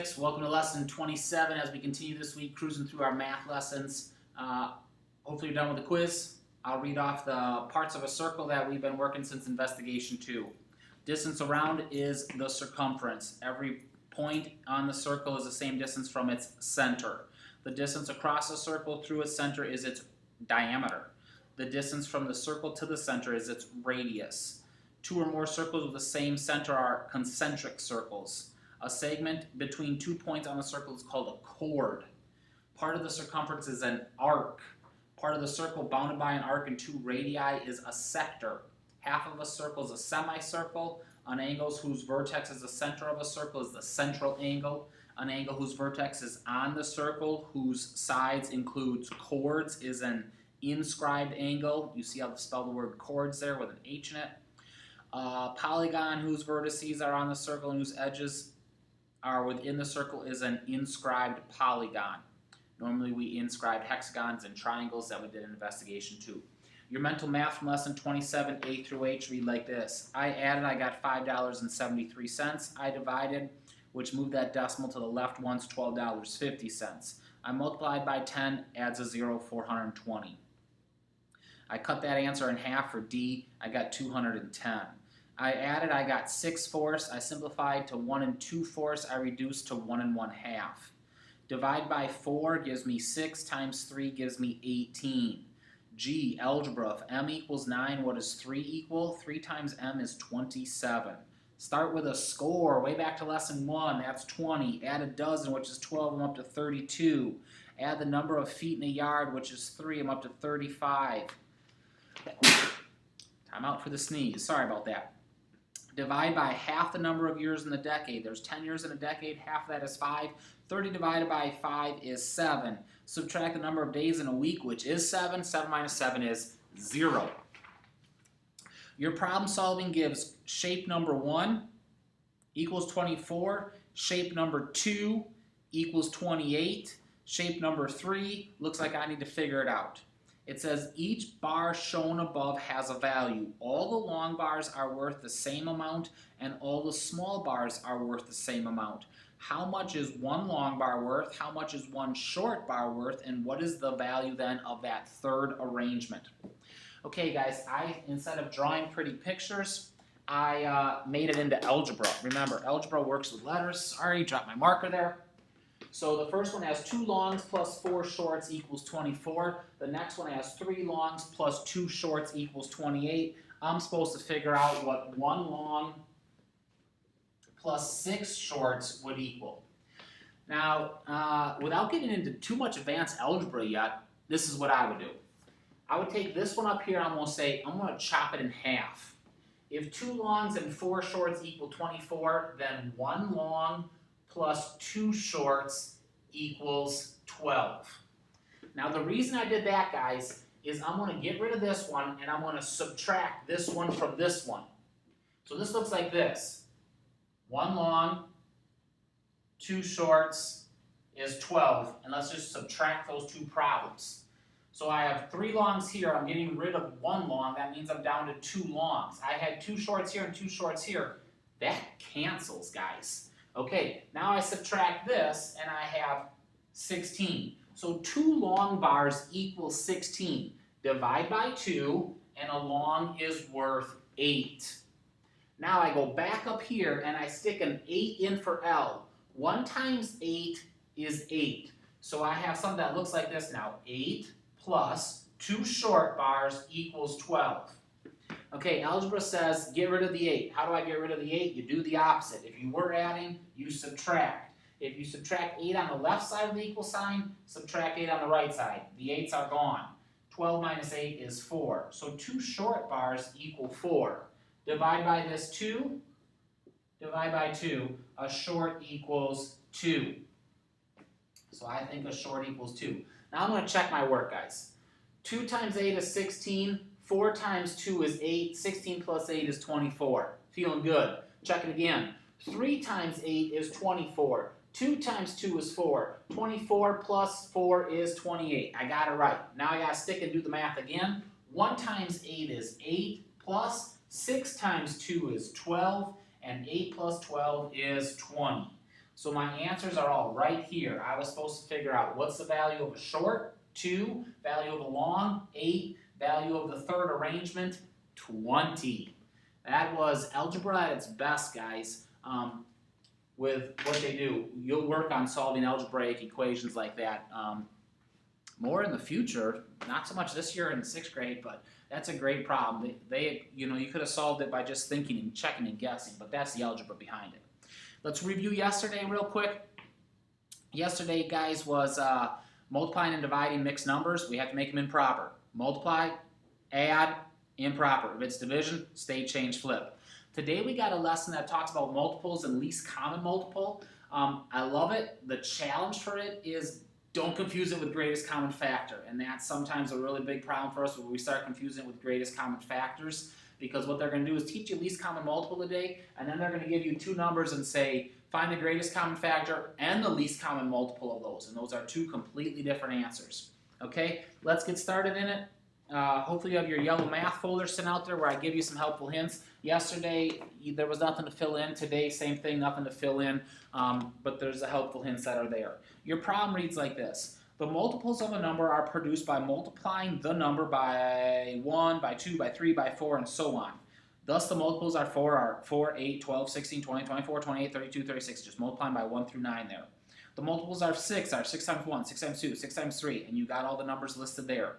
6. Welcome to lesson 27 as we continue this week cruising through our math lessons. Hopefully you're done with the quiz. I'll read off the parts of a circle that we've been working since investigation 2. Distance around is the circumference. Every point on the circle is the same distance from its center. The distance across the circle through its center is its diameter. The distance from the circle to the center is its radius. 2 or more circles with the same center are concentric circles. A segment between 2 points on the circle is called a chord. Part of the circumference is an arc. Part of the circle bounded by an arc and 2 radii is a sector. Half of a circle is a semicircle. An angle whose vertex is the center of a circle is the central angle. An angle whose vertex is on the circle, whose sides includes chords, is an inscribed angle. You see how they spell the word chords there with an H in it. Polygon whose vertices are on the circle and whose edges are within the circle is an inscribed polygon. Normally we inscribed hexagons and triangles that we did in investigation 2. Your mental math from lesson 27, A through H, read like this. I added, I got $5.73. I divided, which moved that decimal to the left once, $12.50. I multiplied by 10, adds a 0, 420. I cut that answer in half for D, I got 210. I added, I got 6/4. I simplified to 1 2/4. I reduced to 1 1/2. Divide by 4 gives me 6 times 3 gives me 18. G, algebra, if m equals 9, what does 3 equal? 3 times m is 27. Start with a score, way back to lesson 1, that's 20. Add a dozen, which is 12, I'm up to 32. Add the number of feet in a yard, which is 3, I'm up to 35. Time out for the sneeze, sorry about that. Divide by half the number of years in the decade. There's 10 years in a decade, half of that is 5. 30 divided by 5 is 7. Subtract the number of days in a week, which is 7. 7 minus 7 is 0. Your problem solving gives shape number 1 equals 24, shape number 2 equals 28, shape number 3 looks like I need to figure it out. It says each bar shown above has a value. All the long bars are worth the same amount and all the small bars are worth the same amount. How much is one long bar worth? How much is one short bar worth? And what is the value then of that third arrangement? Okay guys, instead of drawing pretty pictures, I made it into algebra. Remember, algebra works with letters. Sorry, dropped my marker there. So the first one has 2 longs plus 4 shorts equals 24. The next one has 3 longs plus 2 shorts equals 28. I'm supposed to figure out what 1 long plus 6 shorts would equal. Now, without getting into too much advanced algebra yet, this is what I would do. I would take this one up here and I'm going to say, I'm going to chop it in half. If 2 longs and 4 shorts equal 24, then 1 long plus 2 shorts equals 12. Now the reason I did that, guys, is I'm going to get rid of this one and I'm going to subtract this one from this one. So this looks like this. 1 long, 2 shorts is 12, and let's just subtract those 2 problems. So I have 3 longs here, I'm getting rid of 1 long, that means I'm down to 2 longs. I had 2 shorts here and 2 shorts here. That cancels, guys. Okay, now I subtract this and I have 16. So 2 long bars equals 16. Divide by 2 and a long is worth 8. Now I go back up here and I stick an 8 in for L. 1 times 8 is 8. So I have something that looks like this now. 8 plus 2 short bars equals 12. Okay, algebra says get rid of the 8. How do I get rid of the 8? You do the opposite. If you were adding, you subtract. If you subtract 8 on the left side of the equal sign, subtract 8 on the right side. The 8's are gone. 12 minus 8 is 4. So 2 short bars equal 4. Divide by this 2. Divide by 2. A short equals 2. So I think a short equals 2. Now I'm going to check my work, guys. 2 times 8 is 16. 4 times 2 is 8, 16 plus 8 is 24. Feeling good. Check it again. 3 times 8 is 24. 2 times 2 is 4. 24 plus 4 is 28. I got it right. Now I got to stick and do the math again. 1 times 8 is 8 plus 6 times 2 is 12, and 8 plus 12 is 20. So my answers are all right here. I was supposed to figure out what's the value of a short, 2, value of a long, 8, value of the third arrangement, 20. That was algebra at its best, guys. With what they do, you'll work on solving algebraic equations like that more in the future. Not so much this year in 6th grade, but that's a great problem. You could have solved it by just thinking and checking and guessing, but that's the algebra behind it. Let's review yesterday real quick. Yesterday, guys, was multiplying and dividing mixed numbers. We have to make them improper. Multiply, add, improper. If it's division, state change, flip. Today we got a lesson that talks about multiples and least common multiple. I love it. The challenge for it is don't confuse it with greatest common factor. And that's sometimes a really big problem for us when we start confusing it with greatest common factors. Because what they're going to do is teach you least common multiple today, and then they're going to give you 2 numbers and say, find the greatest common factor and the least common multiple of those. And those are 2 completely different answers. Okay, let's get started in it. Hopefully you have your yellow math folder sent out there where I give you some helpful hints. Yesterday, there was nothing to fill in. Today, same thing, nothing to fill in. But there's the helpful hints that are there. Your problem reads like this. The multiples of a number are produced by multiplying the number by 1, by 2, by 3, by 4, and so on. Thus, the multiples are 4, 8, 12, 16, 20, 24, 28, 32, 36. Just multiplying by 1 through 9 there. The multiples are 6 times 1, 6 times 2, 6 times 3, and you got all the numbers listed there.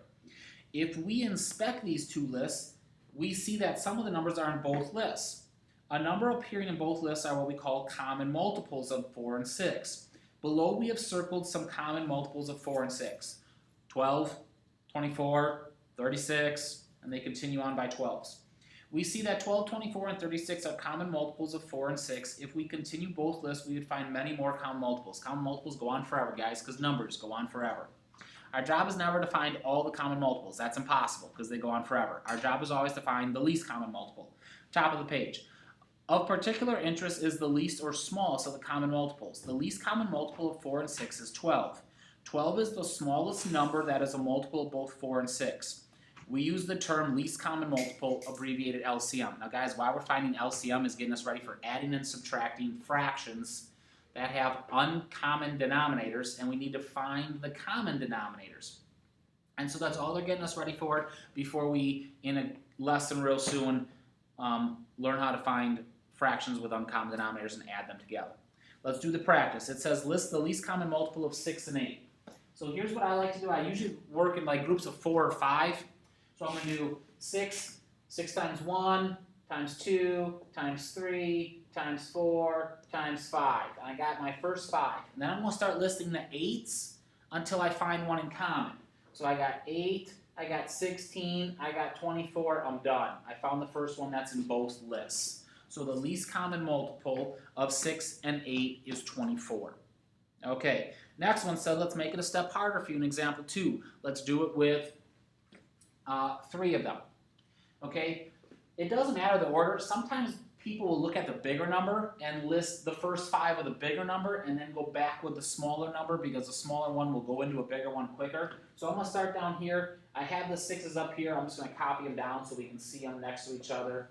If we inspect these 2 lists, we see that some of the numbers are in both lists. A number appearing in both lists are what we call common multiples of 4 and 6. Below we have circled some common multiples of 4 and 6. 12, 24, 36, and they continue on by 12s. We see that 12, 24, and 36 are common multiples of 4 and 6. If we continue both lists, we would find many more common multiples. Common multiples go on forever, guys, because numbers go on forever. Our job is never to find all the common multiples. That's impossible because they go on forever. Our job is always to find the least common multiple. Top of the page. Of particular interest is the least or smallest of the common multiples. The least common multiple of 4 and 6 is 12. 12 is the smallest number that is a multiple of both 4 and 6. We use the term least common multiple, abbreviated LCM. Now guys, why we're finding LCM is getting us ready for adding and subtracting fractions that have uncommon denominators, and we need to find the common denominators. And so that's all they're getting us ready for before we, in a lesson real soon, learn how to find fractions with uncommon denominators and add them together. Let's do the practice. It says list the least common multiple of 6 and 8. So here's what I like to do. I usually work in like groups of 4 or 5. So I'm going to do 6 times 1, times 2, times 3, times 4, times 5. And I got my first 5. And then I'm going to start listing the 8s until I find one in common. So I got 8, I got 16, I got 24, I'm done. I found the first one that's in both lists. So the least common multiple of 6 and 8 is 24. Okay, next one said let's make it a step harder for you in example 2. Let's do it with 3 of them. Okay, it doesn't matter the order. Sometimes people will look at the bigger number and list the first 5 of the bigger number and then go back with the smaller number because the smaller one will go into a bigger one quicker. So I'm going to start down here. I have the 6s up here. I'm just going to copy them down so we can see them next to each other.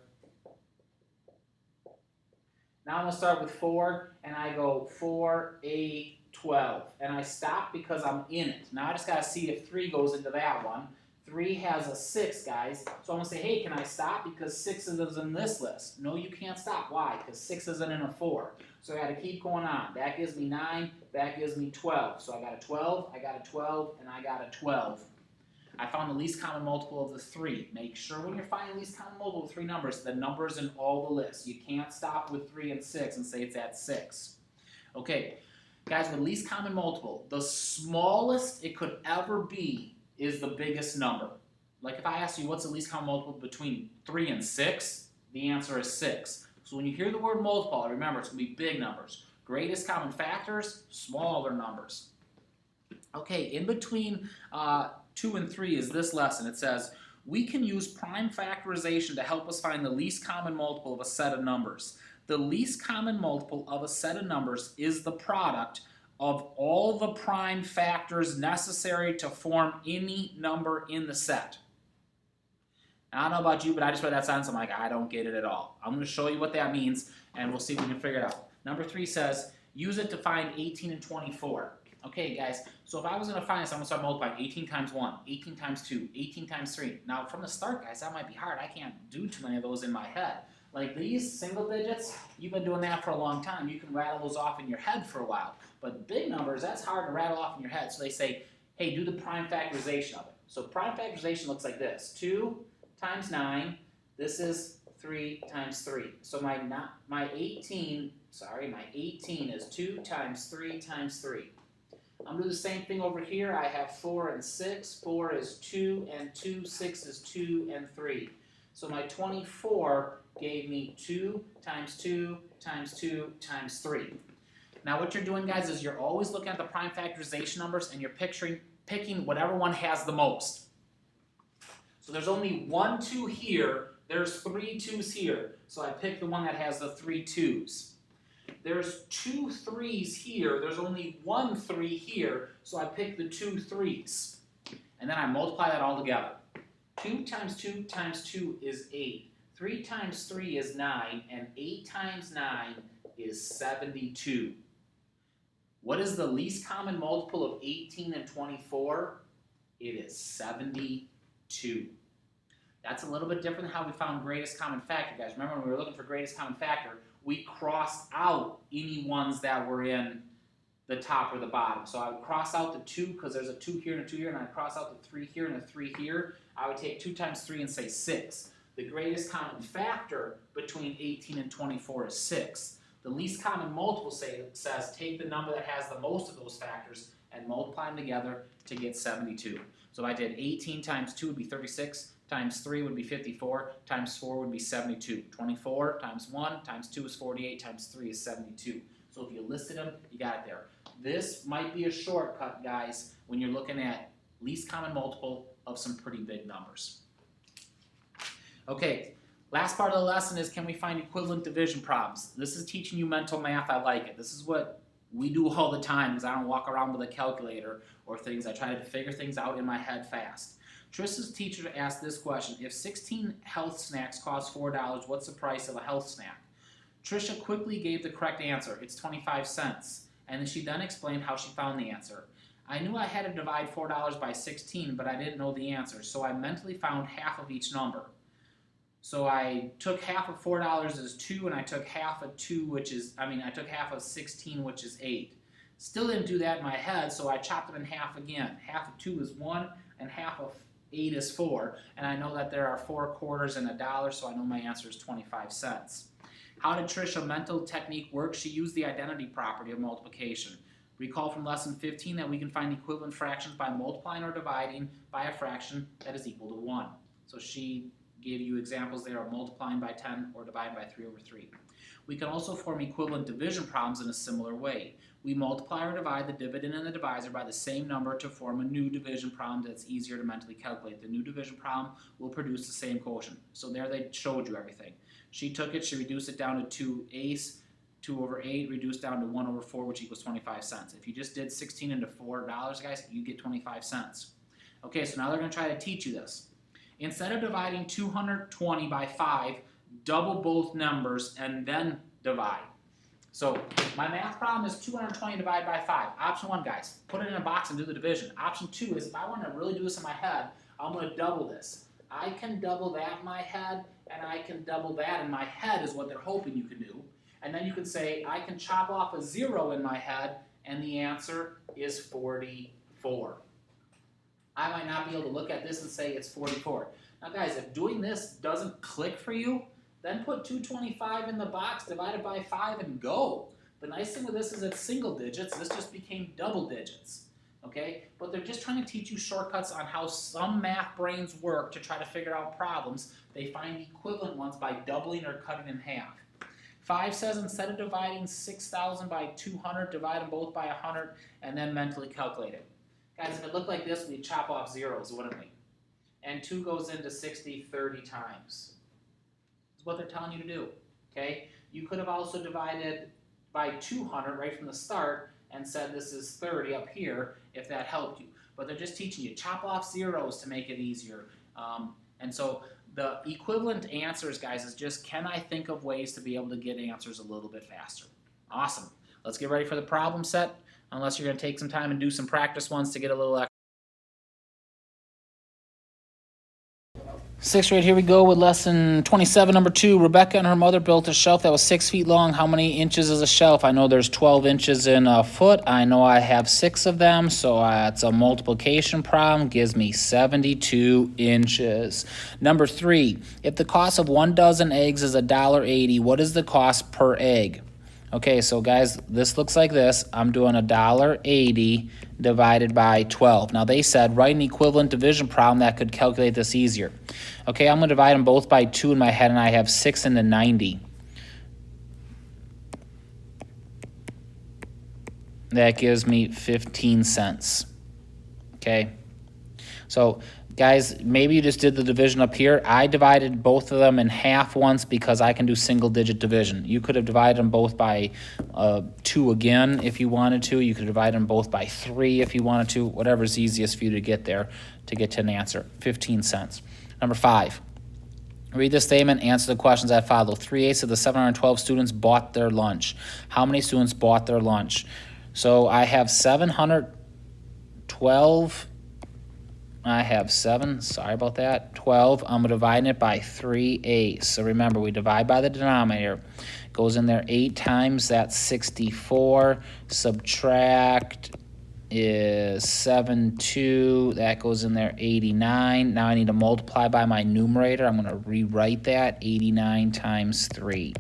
Now I'm going to start with 4, and I go 4, 8, 12. And I stop because I'm in it. Now I just got to see if 3 goes into that one. 3 has a 6, guys. So I'm going to say, hey, can I stop? Because 6 is in this list. No, you can't stop. Why? Because 6 isn't in a 4. So I got to keep going on. That gives me 9. That gives me 12. So I got a 12, I got a 12, and I got a 12. I found the least common multiple of the 3. Make sure when you're finding the least common multiple of 3 numbers, the number's in all the lists. You can't stop with 3 and 6 and say it's at 6. Okay, guys, with least common multiple, the smallest it could ever be is the biggest number. Like if I asked you what's the least common multiple between 3 and 6, the answer is 6. So when you hear the word multiply, remember it's going to be big numbers. Greatest common factors, smaller numbers. Okay, in between 2 and 3 is this lesson. It says, we can use prime factorization to help us find the least common multiple of a set of numbers. The least common multiple of a set of numbers is the product of all the prime factors necessary to form any number in the set. Now, I don't know about you, but I just read that sentence. I'm like, I don't get it at all. I'm going to show you what that means, and we'll see if we can figure it out. Number 3 says, Use it to find 18 and 24. Okay, guys, so if I was going to find this, I'm going to start multiplying 18 times 1, 18 times 2, 18 times 3. Now, from the start, guys, that might be hard. I can't do too many of those in my head. Like these single digits, you've been doing that for a long time. You can rattle those off in your head for a while. But big numbers, that's hard to rattle off in your head. So they say, hey, do the prime factorization of it. So prime factorization looks like this. 2 times 9, this is 3 times 3. So my 18 is 2 times 3 times 3. I'm going to do the same thing over here. I have 4 and 6. 4 is 2 and 2. 6 is 2 and 3. So my 24 gave me 2 times 2 times 2 times 3. Now what you're doing, guys, is you're always looking at the prime factorization numbers and you're picking whatever one has the most. So there's only 1 2 here. There's 3 2's here. So I pick the one that has the 3 2's. There's 2 3's here. There's only 1 3 here. So I pick the 2 3's. And then I multiply that all together. 2 times 2 times 2 is 8. 3 times 3 is 9. And 8 times 9 is 72. What is the least common multiple of 18 and 24? It is 72. That's a little bit different than how we found greatest common factor, guys. Remember when we were looking for greatest common factor, we crossed out any ones that were in the top or the bottom. So I would cross out the 2 because there's a 2 here and a 2 here, and I'd cross out the 3 here and a 3 here. I would take 2 times 3 and say 6. The greatest common factor between 18 and 24 is 6. The least common multiple says take the number that has the most of those factors and multiply them together to get 72. So if I did 18 times 2 would be 36, times 3 would be 54, times 4 would be 72. 24 times 1 times 2 is 48, times 3 is 72. So if you listed them, you got it there. This might be a shortcut, guys, when you're looking at least common multiple of some pretty big numbers. Okay, last part of the lesson is can we find equivalent division problems? This is teaching you mental math. I like it. This is what we do all the time because I don't walk around with a calculator or things. I try to figure things out in my head fast. Trish's teacher asked this question: if 16 health snacks cost $4, what's the price of a health snack? Trisha quickly gave the correct answer. It's 25 cents. And she then explained how she found the answer. I knew I had to divide $4 by 16, but I didn't know the answer, so I mentally found half of each number. So I took half of $4 as 2, and I took half of 2, I took half of 16, which is 8. Still didn't do that in my head, so I chopped them in half again. Half of 2 is 1, and half of 8 is 4. And I know that there are 4 quarters in a dollar, so I know my answer is 25 cents. How did Trisha's mental technique work? She used the identity property of multiplication. Recall from lesson 15 that we can find equivalent fractions by multiplying or dividing by a fraction that is equal to 1. So she gave you examples there of multiplying by 10 or dividing by 3 over 3. We can also form equivalent division problems in a similar way. We multiply or divide the dividend and the divisor by the same number to form a new division problem that's easier to mentally calculate. The new division problem will produce the same quotient. So there they showed you everything. She took it, she reduced it down to 2/8, 2 over 8, reduced down to 1 over 4, which equals 25 cents. If you just did 16 into $4, guys, you get 25 cents. Okay, so now they're going to try to teach you this. Instead of dividing 220 by 5, double both numbers and then divide. So my math problem is 220 divided by 5. Option 1, guys, put it in a box and do the division. Option 2 is if I want to really do this in my head, I'm going to double this. I can double that in my head, and I can double that in my head is what they're hoping you can do. And then you can say, I can chop off a 0 in my head, and the answer is 44. I might not be able to look at this and say it's 44. Now guys, if doing this doesn't click for you, then put 225 in the box, divide it by 5, and go. The nice thing with this is it's single digits. This just became double digits. Okay? But they're just trying to teach you shortcuts on how some math brains work to try to figure out problems. They find equivalent ones by doubling or cutting in half. 5 says instead of dividing 6,000 by 200, divide them both by 100 and then mentally calculate it. Guys, if it looked like this, we'd chop off zeros, wouldn't we? And 2 goes into 60 30 times. That's what they're telling you to do. Okay? You could have also divided by 200 right from the start and said this is 30 up here if that helped you. But they're just teaching you chop off zeros to make it easier. And so the equivalent answers, guys, is just can I think of ways to be able to get answers a little bit faster? Awesome. Let's get ready for the problem set, unless you're going to take some time and do some practice ones to get a little extra. Sixth grade, here we go with lesson 27, number 2. Rebecca and her mother built a shelf that was 6 feet long. How many inches is a shelf? I know there's 12 inches in a foot. I know I have 6 of them, so it's a multiplication problem. Gives me 72 inches. Number 3, if the cost of 1 dozen eggs is $1.80, what is the cost per egg? Okay, so guys, this looks like this. I'm doing $1.80 divided by 12. Now they said write an equivalent division problem that could calculate this easier. Okay, I'm going to divide them both by 2 in my head, and I have 6 into 90. That gives me 15 cents. Okay, so guys, maybe you just did the division up here. I divided both of them in half once because I can do single-digit division. You could have divided them both by 2 again if you wanted to. You could divide them both by 3 if you wanted to. Whatever's easiest for you to get there to get to an answer. 15 cents. Number 5. Read the statement, answer the questions that follow. 3/8 of the 712 students bought their lunch. How many students bought their lunch? So I have 712. I have 7, sorry about that, 12. I'm dividing it by 3/8. So remember, we divide by the denominator. Goes in there 8 times, that's 64. Subtract is 72. That goes in there 89. Now I need to multiply by my numerator. I'm going to rewrite that. 89 times 3.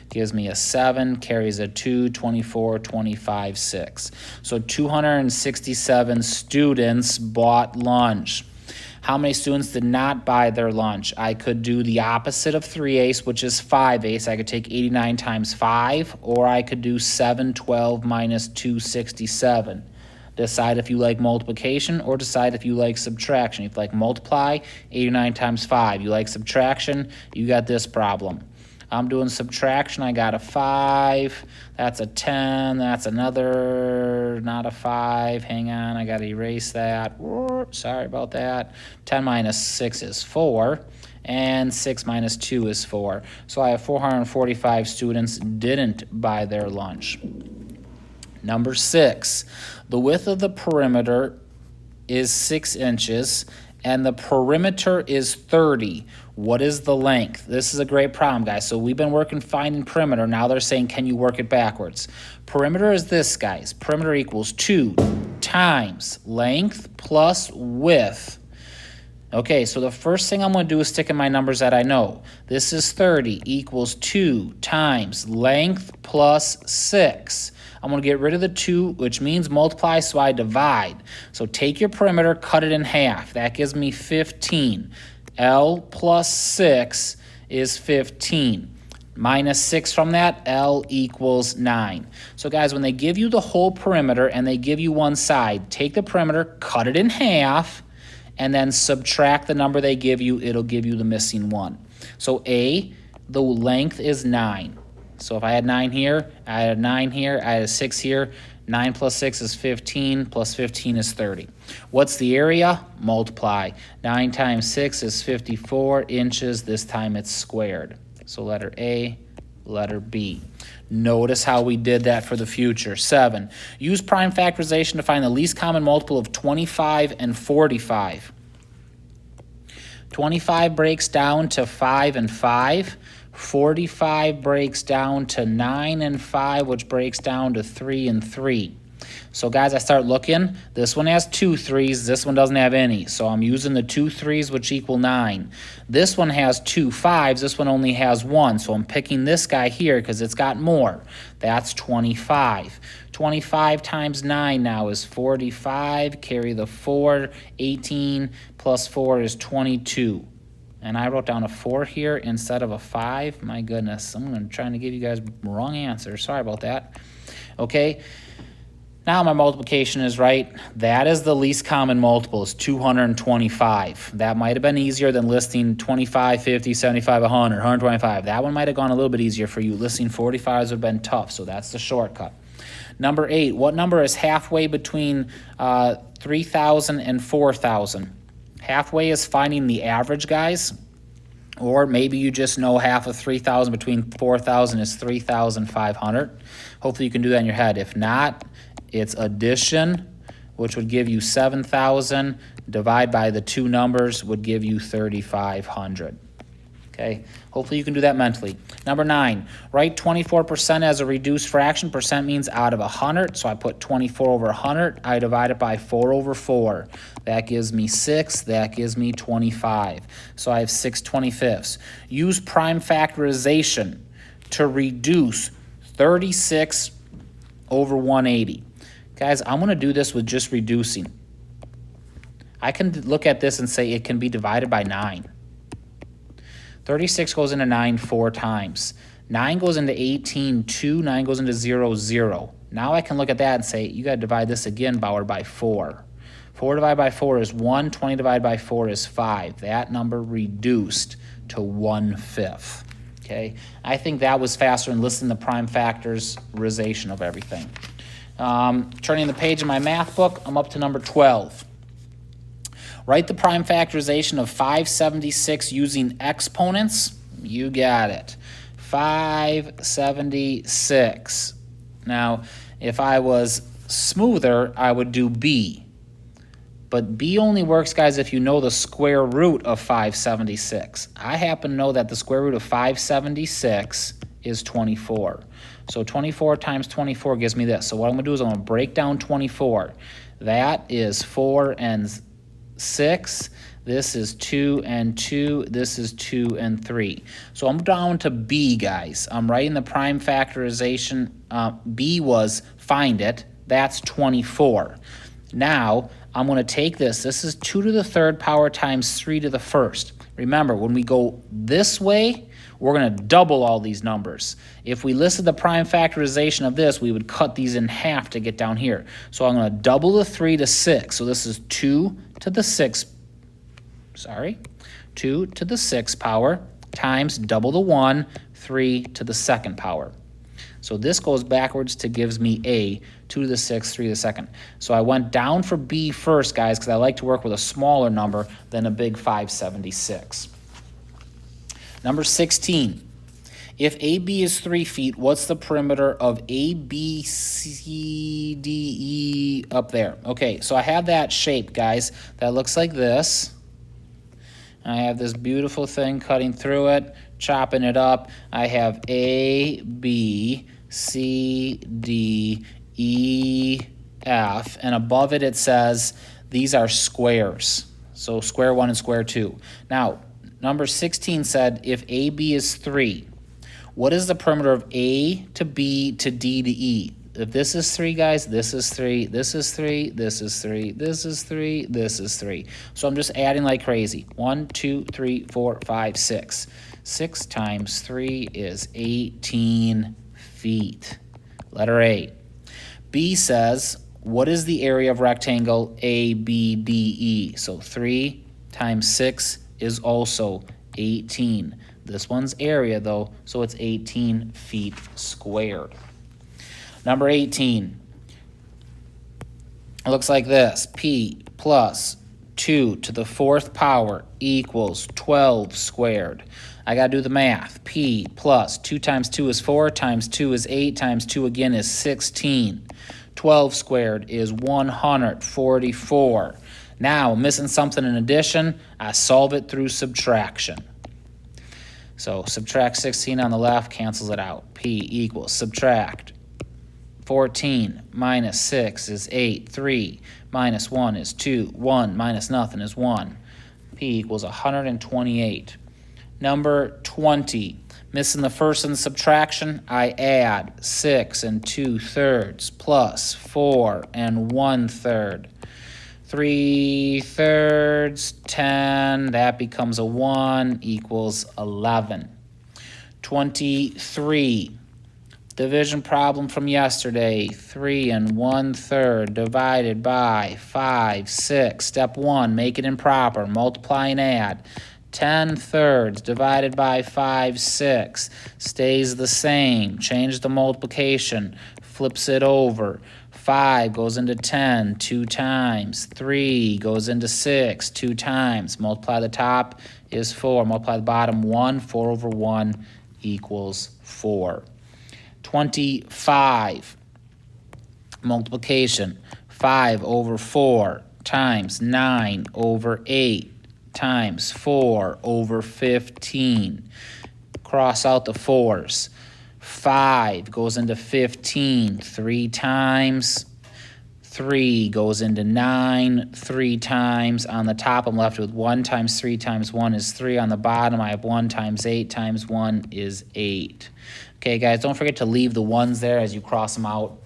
Gives me a 7, carries a 2, 24, 25, 6. So 267 students bought lunch. How many students did not buy their lunch? I could do the opposite of 3/8, which is 5/8. I could take 89 times 5, or I could do 712 minus 267. Decide if you like multiplication or decide if you like subtraction. If you like multiply, 89 times 5. You like subtraction, you got this problem. I'm doing subtraction. I got a 5. That's a 10. That's another, not a 5. Hang on, I got to erase that. Sorry about that. 10 minus 6 is 4. And 6 minus 2 is 4. So I have 445 students didn't buy their lunch. Number 6, the width of the perimeter is 6 inches and the perimeter is 30. What is the length? This is a great problem, guys. So we've been working finding perimeter. Now they're saying, can you work it backwards? Perimeter is this, guys. Perimeter equals 2 times length plus width. Okay, so the first thing I'm going to do is stick in my numbers that I know. This is 30 equals 2 times length plus 6. I'm going to get rid of the 2, which means multiply, so I divide. So take your perimeter, cut it in half. That gives me 15. L plus 6 is 15. Minus 6 from that, L equals 9. So guys, when they give you the whole perimeter and they give you one side, take the perimeter, cut it in half, and then subtract the number they give you. It'll give you the missing 1. So A, the length is 9. So if I had 9 here, I had a 9 here, I had a 6 here. 9 plus 6 is 15, plus 15 is 30. What's the area? Multiply. 9 times 6 is 54 inches. This time it's squared. So letter A, letter B. Notice how we did that for the future. 7, use prime factorization to find the least common multiple of 25 and 45. 25 breaks down to 5 and 5. 45 breaks down to 9 and 5, which breaks down to 3 and 3. So guys, I start looking. This one has 2 3s. This one doesn't have any. So I'm using the 2 3s, which equal 9. This one has 2 5s. This one only has 1. So I'm picking this guy here because it's got more. That's 25. 25 times 9 now is 45. Carry the 4. 18 plus 4 is 22. And I wrote down a 4 here instead of a 5. My goodness, I'm trying to give you guys wrong answers. Sorry about that. Okay, now my multiplication is right. That is the least common multiple, is 225. That might have been easier than listing 25, 50, 75, 100, 125. That one might have gone a little bit easier for you. Listing 45s would have been tough, so that's the shortcut. Number 8, what number is halfway between 3,000 and 4,000? Halfway is finding the average, guys. Or maybe you just know half of 3,000 between 4,000 is 3,500. Hopefully you can do that in your head. If not, it's addition, which would give you 7,000. Divide by the two numbers would give you 3,500. Okay, hopefully you can do that mentally. Number 9, write 24% as a reduced fraction. Percent means out of 100, so I put 24 over 100. I divide it by 4 over 4. That gives me 6. That gives me 25. So I have 6/25. Use prime factorization to reduce 36 over 180. Guys, I'm going to do this with just reducing. I can look at this and say it can be divided by 9. 36 goes into 9 4 times. 9 goes into 18 2. 9 goes into 0 0. Now I can look at that and say, you got to divide this again, Bauer, by 4. 4 divided by 4 is 1. 20 divided by 4 is 5. That number reduced to 1/5. Okay, I think that was faster than listening to prime factorization of everything. Turning the page in my math book, I'm up to number 12. Write the prime factorization of 576 using exponents. You got it. 576. Now, if I was smoother, I would do B. But B only works, guys, if you know the square root of 576. I happen to know that the square root of 576 is 24. So 24 times 24 gives me this. So what I'm going to do is I'm going to break down 24. That is 4 and 6. This is 2 and 2. This is 2 and 3. So I'm down to B, guys. I'm writing the prime factorization. B was find it. That's 24. Now, I'm going to take this. This is 2 to the third power times 3 to the first. Remember, when we go this way, we're going to double all these numbers. If we listed the prime factorization of this, we would cut these in half to get down here. So I'm going to double the 3 to 6. So this is 2 to the 6, 2 to the 6th power times double the 1, 3 to the 2nd power. So this goes backwards to gives me A, 2 to the 6th, 3 to the 2nd. So I went down for B first, guys, because I like to work with a smaller number than a big 576. Number 16. If AB is 3 feet, what's the perimeter of A, B, C, D, E up there? Okay, so I have that shape, guys, that looks like this. I have this beautiful thing cutting through it, chopping it up. I have A, B, C, D, E, F, and above it, it says these are squares. So square 1 and square 2. Now, number 16 said if AB is 3, what is the perimeter of A to B to D to E? If this is 3, guys, this is 3, this is 3, this is 3, this is 3, this is 3. So I'm just adding like crazy. 1, 2, 3, 4, 5, 6. 6 times 3 is 18 feet. Letter A. B says, what is the area of rectangle ABDE? So 3 times 6 is also 18. This one's area, though, so it's 18 feet squared. Number 18. It looks like this. P plus 2 to the 4th power equals 12 squared. I got to do the math. P plus 2 times 2 is 4, times 2 is 8, times 2 again is 16. 12 squared is 144. Now, missing something in addition, I solve it through subtraction. So subtract 16 on the left, cancels it out. P equals subtract 14 minus 6 is 8. 3 minus 1 is 2. 1 minus nothing is 1. P equals 128. Number 20. Missing the first in the subtraction, I add 6 and 2/3 plus 4 and 1/3. 3/3, 10, that becomes a 1, equals 11. 23, division problem from yesterday, 3 and 1/3 divided by 5, 6. Step 1, make it improper, multiply and add. 10/3 divided by 5, 6, stays the same. Change the multiplication, flips it over. 5 goes into 10 2 times. 3 goes into 6 2 times. Multiply the top is 4. Multiply the bottom 1. 4 over 1 equals 4. 25. Multiplication. 5 over 4 times 9 over 8 times 4 over 15. Cross out the 4s. 5 goes into 15 3 times. 3 goes into 9 3 times. On the top, I'm left with 1 times 3 times 1 is 3. On the bottom, I have 1 times 8 times 1 is 8. Okay, guys, don't forget to leave the 1s there as you cross them out.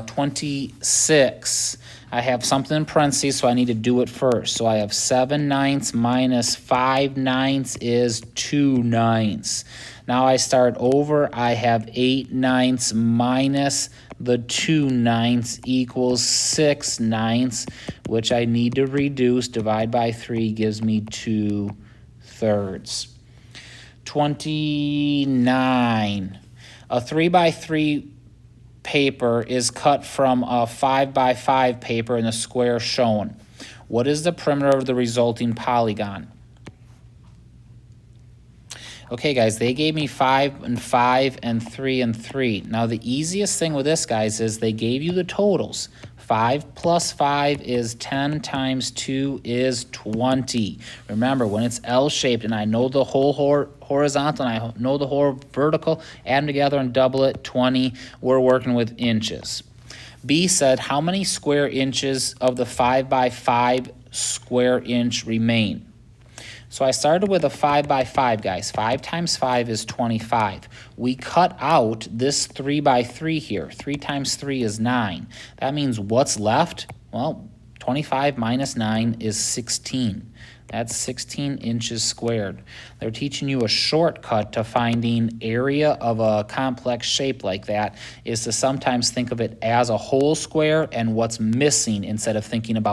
26. I have something in parentheses, so I need to do it first. So I have 7/9 minus 5/9 is 2/9. Now I start over. I have 8/9 minus the 2/9 equals 6/9, which I need to reduce. Divide by 3 gives me 2/3. 29. A 3x3 paper is cut from a 5x5 paper in the square shown. What is the perimeter of the resulting polygon? Okay, guys, they gave me 5 and 5 and 3 and 3. Now, the easiest thing with this, guys, is they gave you the totals. 5 plus 5 is 10 times 2 is 20. Remember, when it's L-shaped and I know the whole horizontal and I know the whole vertical, add them together and double it, 20. We're working with inches. B said, how many square inches of the 5x5 square inch remain? So I started with a 5x5, guys. 5 times 5 is 25. We cut out this 3x3 here. 3 times 3 is 9. That means what's left? Well, 25 minus 9 is 16. That's 16 inches squared. They're teaching you a shortcut to finding area of a complex shape like that is to sometimes think of it as a whole square and what's missing instead of thinking about